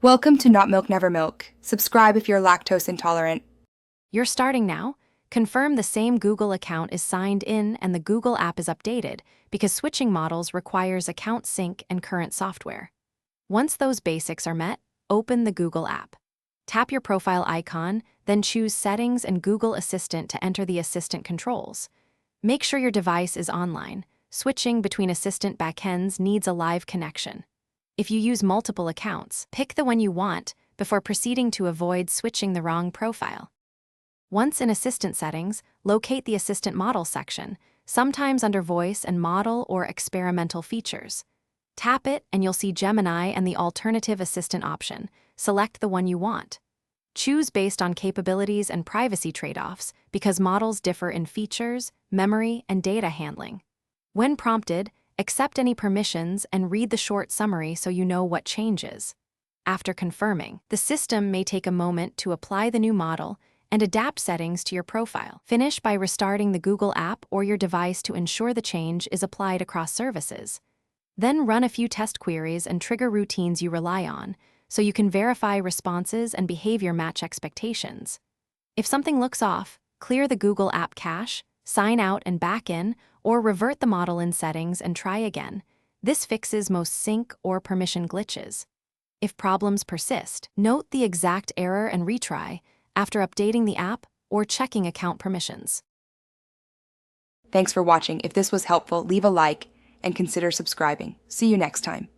Welcome to Not Milk Never Milk. Subscribe if you're lactose intolerant. You're starting now? Confirm the same Google account is signed in and the Google app is updated because switching models requires account sync and current software. Once those basics are met, open the Google app. Tap your profile icon, then choose Settings and Google Assistant to enter the Assistant controls. Make sure your device is online. Switching between Assistant backends needs a live connection. If you use multiple accounts, pick the one you want before proceeding to avoid switching the wrong profile. Once in Assistant settings, locate the Assistant Model section, sometimes under Voice and Model or Experimental Features. Tap it and you'll see Gemini and the Alternative Assistant option. Select the one you want. Choose based on capabilities and privacy trade-offs because models differ in features, memory, and data handling. When prompted, accept any permissions and read the short summary so you know what changes. After confirming, the system may take a moment to apply the new model and adapt settings to your profile. Finish by restarting the Google app or your device to ensure the change is applied across services. Then run a few test queries and trigger routines you rely on so you can verify responses and behavior match expectations. If something looks off, clear the Google app cache, sign out and back in, or revert the model in settings and try again. This fixes most sync or permission glitches. If problems persist, note the exact error and retry after updating the app or checking account permissions. Thanks for watching. If this was helpful, leave a like and consider subscribing. See you next time.